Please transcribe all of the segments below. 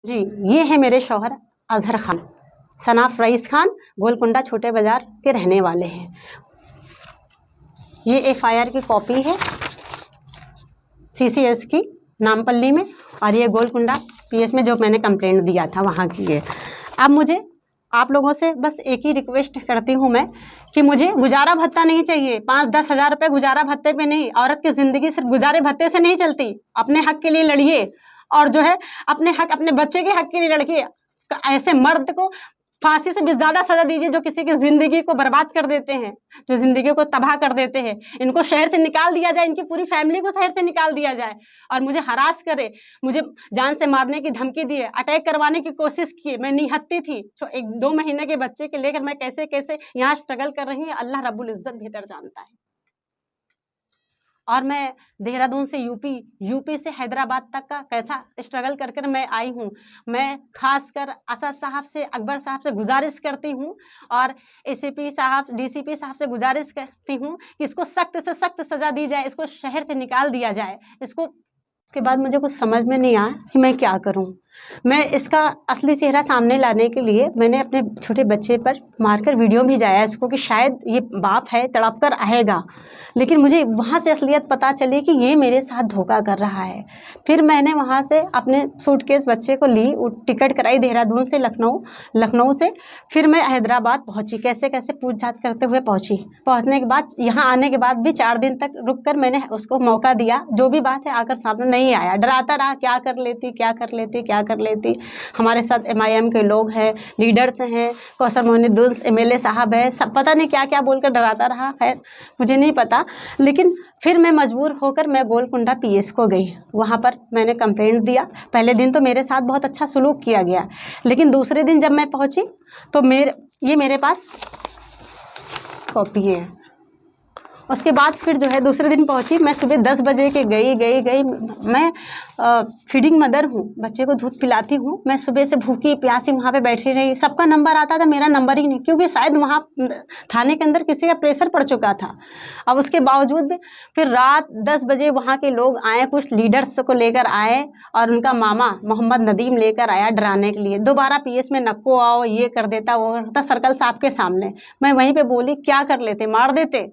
जी, ये है मेरे शौहर अज़हर खान, सनाफ रईस खान, गोलकुंडा छोटे बाज़ार के रहने वाले हैं। ये एफआईआर की कॉपी है सीसीएस की नामपल्ली में, और ये गोलकुंडा पीएस में जो मैंने कंप्लेंट दिया था वहाँ की है। अब मुझे आप लोगों से बस एक ही रिक्वेस्ट करती हूँ मैं कि मुझे गुजारा भत्ता नहीं चाहिए। 5-10 हज़ार रुपये गुजारा भत्ते पे नहीं, औरत की ज़िंदगी सिर्फ गुजारे भत्ते से नहीं चलती। अपने हक के लिए लड़िए, और जो है अपने हक, अपने बच्चे के हक के लिए लड़किए। ऐसे मर्द को फांसी से भी ज़्यादा सज़ा दीजिए जो किसी की ज़िंदगी को बर्बाद कर देते हैं, जो ज़िंदगी को तबाह कर देते हैं। इनको शहर से निकाल दिया जाए, इनकी पूरी फैमिली को शहर से निकाल दिया जाए। और मुझे हरास करे, मुझे जान से मारने की धमकी दिए, अटैक करवाने की कोशिश की। मैं निहत्ती थी, 1-2 महीने के बच्चे के लेकर मैं कैसे कैसे यहाँ स्ट्रगल कर रही हूँ, अल्लाह रब्बुल इज़्ज़त बेहतर जानता है। और मैं देहरादून से यूपी से हैदराबाद तक का कैसा स्ट्रगल कर कर मैं आई हूँ। मैं खासकर असद साहब से, अकबर साहब से गुजारिश करती हूँ, और एसीपी साहब, डीसीपी साहब से गुजारिश करती हूँ कि इसको सख्त से सख्त सज़ा दी जाए, इसको शहर से निकाल दिया जाए। उसके बाद मुझे कुछ समझ में नहीं आया कि मैं क्या करूं। मैं इसका असली चेहरा सामने लाने के लिए मैंने अपने छोटे बच्चे पर मारकर वीडियो भेजाया इसको कि शायद ये बाप है, तड़प कर आएगा। लेकिन मुझे वहाँ से असलियत पता चली कि ये मेरे साथ धोखा कर रहा है। फिर मैंने वहाँ से अपने सूटकेस बच्चे को ली, टिकट कराई देहरादून से लखनऊ से। फिर मैं हैदराबाद पहुँची, कैसे कैसे पूछताछ करते हुए पहुँची। पहुँचने के बाद यहाँ आने के बाद भी 4 दिन तक रुक कर मैंने उसको मौका दिया, जो भी बात है आकर सामने नहीं आया। डराता रहा, क्या कर लेती। हमारे साथ MIM के लोग हैं, लीडर्स हैं, कौसर मोहिनुद्दीन MLA साहब है, सब पता नहीं क्या क्या बोलकर डराता रहा। खैर मुझे नहीं पता, लेकिन फिर मैं मजबूर होकर मैं गोलकुंडा PS को गई। वहाँ पर मैंने कंप्लेंट दिया। पहले दिन तो मेरे साथ बहुत अच्छा सलूक किया गया, लेकिन दूसरे दिन जब मैं पहुँची तो मेरे पास कॉपी है। उसके बाद फिर जो है दूसरे दिन पहुंची, मैं सुबह 10 बजे के गई। मैं फीडिंग मदर हूँ, बच्चे को दूध पिलाती हूँ। मैं सुबह से भूखी प्यासी वहाँ पे बैठी रही। सबका नंबर आता था, मेरा नंबर ही नहीं, क्योंकि शायद वहाँ थाने के अंदर किसी का प्रेशर पड़ चुका था। अब उसके बावजूद भी फिर रात 10 बजे वहाँ के लोग आए, कुछ लीडर्स को लेकर आए, और उनका मामा मोहम्मद नदीम लेकर आया डराने के लिए। दोबारा PS में नको आओ, ये कर देता वो करता, सर्कल साहब के सामने। मैं वहीं पर बोली क्या कर लेते, मार देते।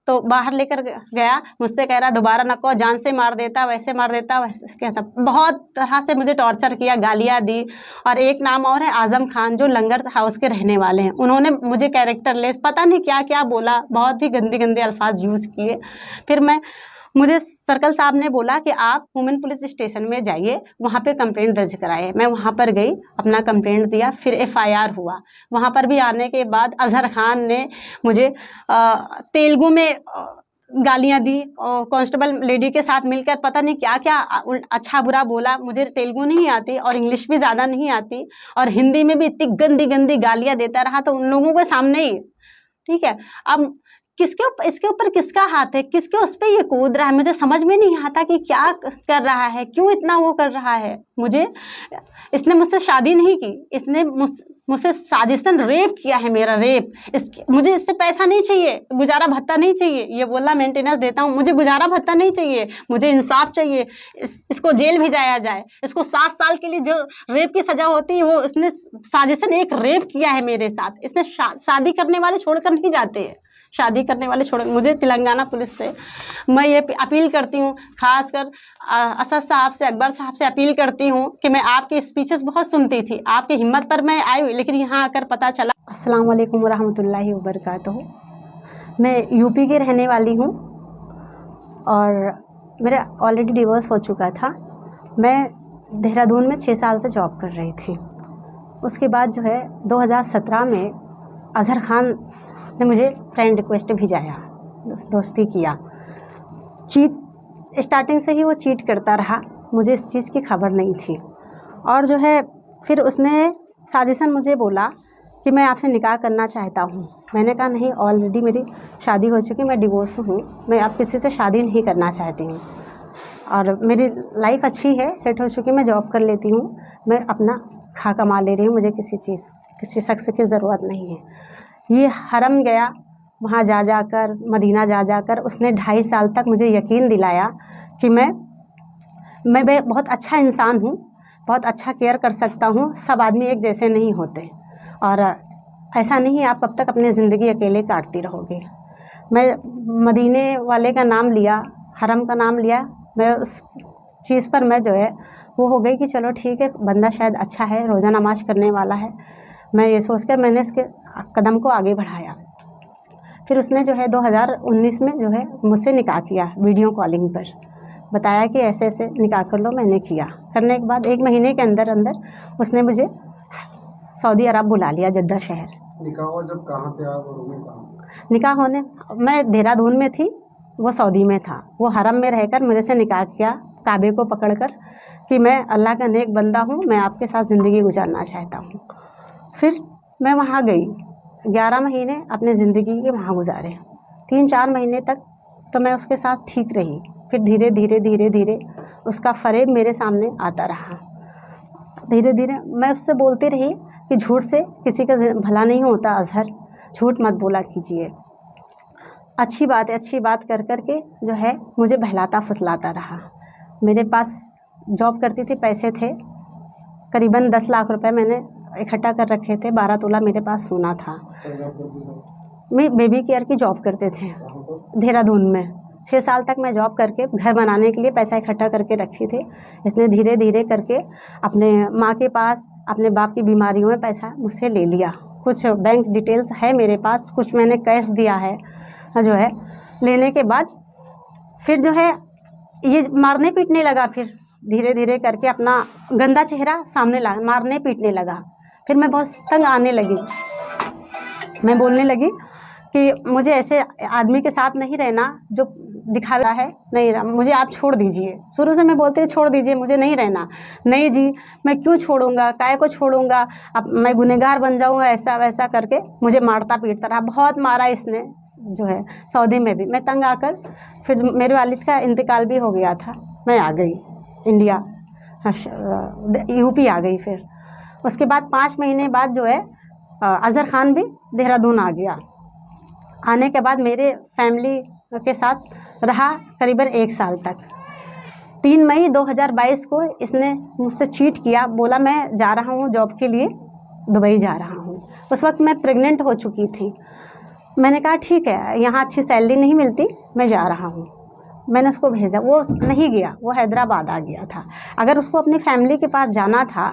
तो बाहर लेकर गया, मुझसे कह रहा दोबारा न कहो, जान से मार देता, वैसे मार देता, वैसे कहता। बहुत तरह से मुझे टॉर्चर किया, गालियाँ दी। और एक नाम और है आजम खान, जो लंगर हाउस के रहने वाले हैं। उन्होंने मुझे कैरेक्टर लेस पता नहीं क्या क्या बोला, बहुत ही गंदे गंदे अल्फाज यूज़ किए। फिर मुझे सर्कल साहब ने बोला कि आप वुमेन पुलिस स्टेशन में जाइए, वहाँ पे कंप्लेंट दर्ज कराइए। मैं वहाँ पर गई, अपना कंप्लेंट दिया, फिर FIR हुआ। वहाँ पर भी आने के बाद अज़हर खान ने मुझे तेलुगु में गालियाँ दी, और कांस्टेबल लेडी के साथ मिलकर पता नहीं क्या क्या अच्छा बुरा बोला। मुझे तेलुगु नहीं आती और इंग्लिश भी ज़्यादा नहीं आती, और हिंदी में भी इतनी गंदी गंदी गालियाँ देता रहा। तो उन लोगों के सामने ही, ठीक है, अब इसके ऊपर किसका हाथ है, किसके उस पर ये कूद रहा है, मुझे समझ में नहीं आता कि क्या कर रहा है, क्यों इतना वो कर रहा है। इसने मुझसे शादी नहीं की, इसने मुझसे साजिशन रेप किया है, मेरा रेप। मुझे इससे पैसा नहीं चाहिए, गुजारा भत्ता नहीं चाहिए। ये बोला मेंटेनेंस देता हूँ, मुझे गुजारा भत्ता नहीं चाहिए, मुझे इंसाफ चाहिए। इसको जेल भेजाया जाए। इसको 7 साल के लिए जो रेप की सजा होती है, वो इसने साजिशन एक रेप किया है मेरे साथ। इसने शादी करने वाले छोड़कर नहीं जाते हैं, शादी करने वाले छोड़। मुझे तेलंगाना पुलिस से मैं ये अपील करती हूँ, खासकर असद साहब से, अकबर साहब से अपील करती हूँ कि मैं आपकी स्पीचेस बहुत सुनती थी, आपकी हिम्मत पर मैं आई, लेकिन यहाँ आकर पता चला। अस्सलाम वालेकुम रहमतुल्लाहि व बरकातहू। मैं यूपी की रहने वाली हूँ, और मेरा ऑलरेडी डिवोर्स हो चुका था। मैं देहरादून में 6 साल से जॉब कर रही थी। उसके बाद जो है 2017 में अज़हर खान ने मुझे फ्रेंड रिक्वेस्ट भेजाया, दोस्ती किया। स्टार्टिंग से ही वो चीट करता रहा, मुझे इस चीज़ की खबर नहीं थी। और जो है फिर उसने साजिशन मुझे बोला कि मैं आपसे निकाह करना चाहता हूँ। मैंने कहा नहीं, ऑलरेडी मेरी शादी हो चुकी, मैं डिवोर्स हूँ, मैं अब किसी से शादी नहीं करना चाहती हूँ, और मेरी लाइफ अच्छी है, सेट हो चुकी, मैं जॉब कर लेती हूँ, मैं अपना खा कमा ले रही हूँ, मुझे किसी शख्स की ज़रूरत नहीं है। ये हरम गया, वहाँ जा जाकर, मदीना जा जाकर उसने 2.5 साल तक मुझे यकीन दिलाया कि मैं बहुत अच्छा इंसान हूँ। बहुत अच्छा केयर कर सकता हूँ। सब आदमी एक जैसे नहीं होते और ऐसा नहीं है आप कब तक अपनी ज़िंदगी अकेले काटती रहोगे। मैं मदीने वाले का नाम लिया, हरम का नाम लिया, मैं उस चीज़ पर मैं जो है वो हो गई कि चलो ठीक है, बंदा शायद अच्छा है, रोज़ा नमाज करने वाला है। मैं ये सोच कर मैंने इसके कदम को आगे बढ़ाया। फिर उसने जो है 2019 में जो है मुझसे निकाह किया, वीडियो कॉलिंग पर बताया कि ऐसे ऐसे निकाह कर लो। मैंने किया, करने के बाद 1 महीने के अंदर अंदर उसने मुझे सऊदी अरब बुला लिया, जद्दा शहर। निकाह जब कहाँ पे आप और वो कहाँ? निकाह होने मैं देहरादून में थी, वो सऊदी में था। वो हरम में रहकर मेरे से निकाह किया, काबे को पकड़कर कि मैं अल्लाह का नेक बंदा हूँ, मैं आपके साथ ज़िंदगी गुजारना चाहता हूँ। फिर मैं वहाँ गई, 11 महीने अपनी ज़िंदगी के वहाँ गुजारे। 3-4 महीने तक तो मैं उसके साथ ठीक रही, फिर धीरे धीरे धीरे धीरे उसका फ़रेब मेरे सामने आता रहा। धीरे धीरे मैं उससे बोलती रही कि झूठ से किसी का भला नहीं होता अज़हर, झूठ मत बोला कीजिए, अच्छी बात कर कर के जो है मुझे बहलाता फुसलाता रहा। मेरे पास जॉब करती थी, पैसे थे, करीबन 10 लाख रुपए मैंने इकट्ठा कर रखे थे, 12 तोला मेरे पास सोना था। मैं बेबी केयर की जॉब करते थे देहरादून में। 6 साल तक मैं जॉब करके घर बनाने के लिए पैसा इकट्ठा करके रखी थी। इसने धीरे धीरे करके अपने माँ के पास, अपने बाप की बीमारियों में पैसा मुझसे ले लिया। कुछ बैंक डिटेल्स है मेरे पास, कुछ मैंने कैश दिया है जो है। लेने के बाद फिर जो है ये मारने पीटने लगा, फिर धीरे धीरे करके अपना गंदा चेहरा सामने ला मारने पीटने लगा। फिर मैं बहुत तंग आने लगी, मैं बोलने लगी कि मुझे ऐसे आदमी के साथ नहीं रहना जो दिखाता है, नहीं रहा, मुझे आप छोड़ दीजिए। शुरू से मैं बोलती छोड़ दीजिए, मुझे नहीं रहना। नहीं जी, मैं क्यों छोड़ूंगा, काय को छोड़ूंगा, अब मैं गुनहगार बन जाऊंगा, ऐसा वैसा करके मुझे मारता पीटता रहा। बहुत मारा इसने जो है सऊदी में भी। मैं तंग आकर फिर मेरे वालिद का इंतकाल भी हो गया था, मैं आ गई इंडिया, यूपी आ गई। फिर उसके बाद 5 महीने बाद जो है अज़हर खान भी देहरादून आ गया। आने के बाद मेरे फैमिली के साथ रहा करीबन 1 साल तक। 3 मई 2022 को इसने मुझसे चीट किया, बोला मैं जा रहा हूँ जॉब के लिए, दुबई जा रहा हूँ। उस वक्त मैं प्रेग्नेंट हो चुकी थी। मैंने कहा ठीक है, यहाँ अच्छी सैलरी नहीं मिलती, मैं जा रहा हूँ। मैंने उसको भेजा, वो नहीं गया, वो हैदराबाद आ गया था। अगर उसको अपनी फैमिली के पास जाना था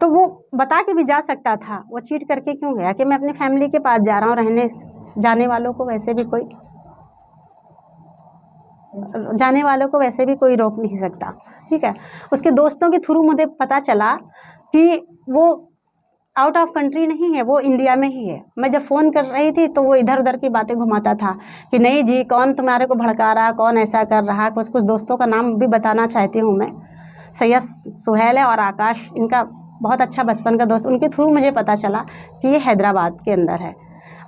तो वो बता के भी जा सकता था। वो चीट करके क्यों गया कि मैं अपनी फैमिली के पास जा रहा हूँ। रहने जाने वालों को वैसे भी कोई रोक नहीं सकता, ठीक है। उसके दोस्तों के थ्रू मुझे पता चला कि वो आउट ऑफ कंट्री नहीं है, वो इंडिया में ही है। मैं जब फ़ोन कर रही थी तो वो इधर उधर की बातें घुमाता था कि नहीं जी, कौन तुम्हारे को भड़का रहा, कौन ऐसा कर रहा। कुछ दोस्तों का नाम भी बताना चाहती हूँ मैं, सैयद सुहेल है और आकाश, इनका बहुत अच्छा बचपन का दोस्त। उनके थ्रू मुझे पता चला कि ये हैदराबाद के अंदर है।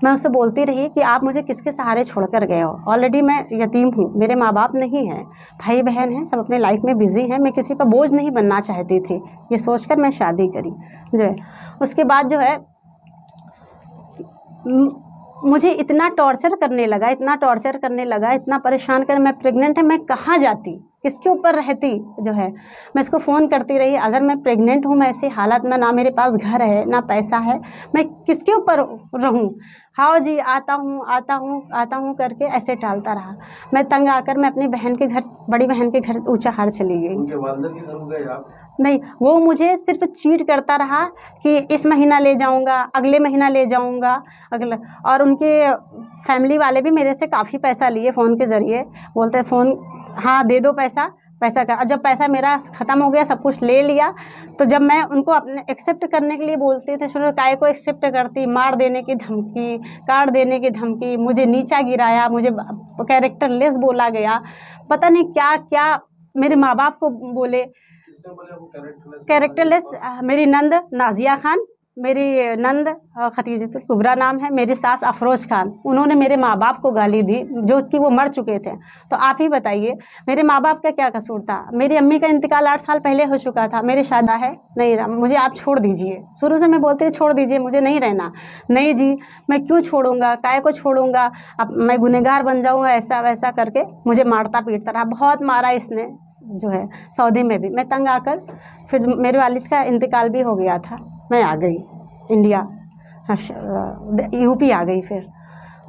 मैं उससे बोलती रही कि आप मुझे किसके सहारे छोड़कर गए हो, ऑलरेडी मैं यतीम हूँ, मेरे माँ बाप नहीं हैं, भाई बहन हैं, सब अपने लाइफ में बिज़ी हैं, मैं किसी पर बोझ नहीं बनना चाहती थी। ये सोचकर मैं शादी करी जो है। उसके बाद जो है मुझे इतना टॉर्चर करने लगा, इतना परेशान कर, मैं प्रेग्नेंट है, मैं कहाँ जाती, किसके ऊपर रहती जो है। मैं इसको फ़ोन करती रही, अगर मैं प्रेग्नेंट हूँ, मैं ऐसी हालत में, ना मेरे पास घर है ना पैसा है, मैं किसके ऊपर रहूँ। हाँ जी, आता हूँ करके ऐसे टालता रहा। मैं तंग आकर मैं अपनी बहन के घर, बड़ी बहन के घर ऊँचाहार चली गई। उनके वालिदा के घर गए आप? नहीं, वो मुझे सिर्फ चीट करता रहा कि इस महीना ले जाऊंगा, अगले महीना ले जाऊंगा, अगला। और उनके फैमिली वाले भी मेरे से काफ़ी पैसा लिए फ़ोन के ज़रिए, बोलते फ़ोन हाँ दे दो पैसा का। जब पैसा मेरा ख़त्म हो गया, सब कुछ ले लिया, तो जब मैं उनको अपने एक्सेप्ट करने के लिए बोलते थे, शुरू काय को एक्सेप्ट करती, मार देने की धमकी, काट देने की धमकी, मुझे नीचा गिराया, मुझे कैरेक्टरलेस बोला गया, पता नहीं क्या क्या मेरे माँ बाप को बोले। कैरेक्टरलेस मेरी नंद नाजिया खान, मेरी नंद खतीजतुल कुबरा नाम है, मेरी सास अफरोज़ खान, उन्होंने मेरे माँ बाप को गाली दी जो कि वो मर चुके थे। तो आप ही बताइए मेरे माँ बाप का क्या कसूर था? मेरी अम्मी का इंतकाल 8 साल पहले हो चुका था, मेरी शादी है नहीं रहा, मुझे आप छोड़ दीजिए। शुरू से मैं बोलती हूँ छोड़ दीजिए, मुझे नहीं रहना। नहीं जी, मैं क्यों छोड़ूंगा, काय को छोड़ूंगा, अब मैं गुनहगार बन जाऊँगा, ऐसा वैसा करके मुझे मारता पीटता रहा, बहुत मारा इसने जो है। सऊदी में भी मैं तंग आकर फिर मेरे वालिद का इंतकाल भी हो गया था, मैं आ गई इंडिया, यूपी आ गई। फिर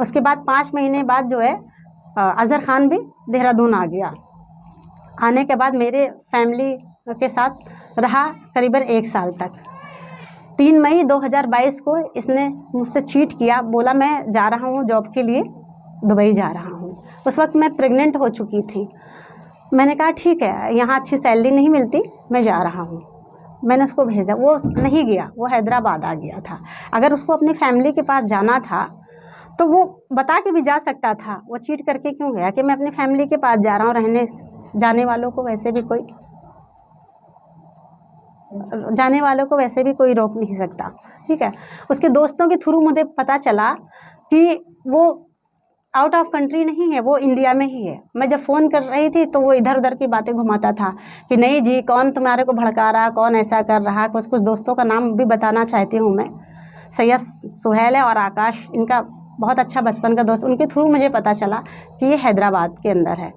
उसके बाद 5 महीने बाद जो है अज़हर ख़ान भी देहरादून आ गया। आने के बाद मेरे फैमिली के साथ रहा करीबन 1 साल तक। 3 मई 2022 को इसने मुझसे चीट किया, बोला मैं जा रहा हूँ जॉब के लिए, दुबई जा रहा हूँ। उस वक्त मैं प्रेग्नेंट हो चुकी थी। मैंने कहा ठीक है, यहाँ अच्छी सैलरी नहीं मिलती, मैं जा रहा हूँ। मैंने उसको भेजा, वो नहीं गया, वो हैदराबाद आ गया था। अगर उसको अपनी फैमिली के पास जाना था तो वो बता के भी जा सकता था, वो चीट करके क्यों गया कि मैं अपनी फैमिली के पास जा रहा हूँ। रहने जाने वालों को वैसे भी कोई रोक नहीं सकता, ठीक है। उसके दोस्तों के थ्रू मुझे पता चला कि वो आउट ऑफ कंट्री नहीं है, वो इंडिया में ही है। मैं जब फ़ोन कर रही थी तो वो इधर उधर की बातें घुमाता था कि नहीं जी, कौन तुम्हारे को भड़का रहा, कौन ऐसा कर रहा। कुछ दोस्तों का नाम भी बताना चाहती हूँ मैं, सैयद सुहेल है और आकाश, इनका बहुत अच्छा बचपन का दोस्त। उनके थ्रू मुझे पता चला कि ये हैदराबाद के अंदर है।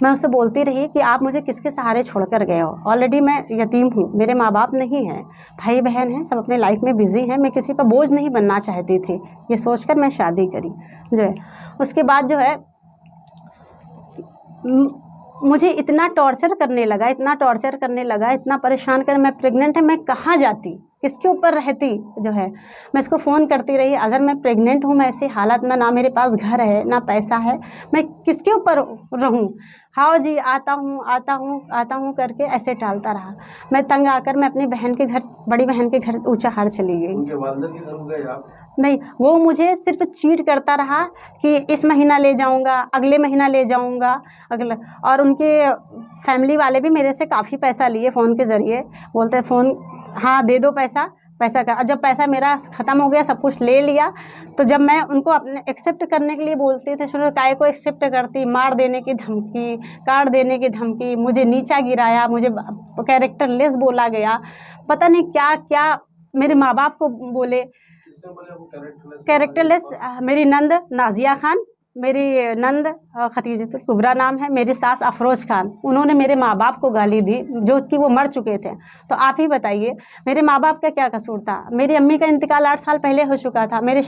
मैं उससे बोलती रही कि आप मुझे किसके सहारे छोड़ कर गए हो, ऑलरेडी मैं यतीम हूँ, मेरे माँ बाप नहीं हैं, भाई बहन हैं, सब अपने लाइफ में बिज़ी हैं, मैं किसी पर बोझ नहीं बनना चाहती थी। ये सोचकर मैं शादी करी जो है। उसके बाद जो है मुझे इतना टॉर्चर करने लगा, इतना परेशान कर, मैं प्रेग्नेंट है, मैं कहाँ जाती, किसके ऊपर रहती जो है। मैं इसको फ़ोन करती रही, अगर मैं प्रेग्नेंट हूँ, मैं ऐसी हालत में, ना मेरे पास घर है ना पैसा है, मैं किसके ऊपर रहूँ। हाँ जी, आता हूँ करके ऐसे टालता रहा। मैं तंग आकर मैं अपनी बहन के घर, बड़ी बहन के घर ऊँचाहार चली गई। उनके वालिदा के घर गए आप? नहीं, वो मुझे सिर्फ चीट करता रहा कि इस महीना ले जाऊंगा, अगले महीना ले जाऊंगा, अगला। और उनके फैमिली वाले भी मेरे से काफ़ी पैसा लिए फ़ोन के ज़रिए, बोलते फ़ोन हाँ दे दो पैसा का। जब पैसा मेरा ख़त्म हो गया, सब कुछ ले लिया, तो जब मैं उनको अपने एक्सेप्ट करने के लिए बोलती थी, शुरू काय को एक्सेप्ट करती, मार देने की धमकी, काट देने की धमकी, मुझे नीचा गिराया, मुझे कैरेक्टरलेस बोला गया, पता नहीं क्या क्या मेरे माँ बाप को बोले। कैरेक्टरलेस मेरी नंद नाजिया खान, मेरी नंद खतीजतुल कुबरा नाम है, मेरी सास अफरोज़ खान, उन्होंने मेरे माँ बाप को गाली दी जो कि वो मर चुके थे। तो आप ही बताइए मेरे माँ बाप का क्या कसूर था? मेरी अम्मी का इंतकाल 8 साल पहले हो चुका था, मेरी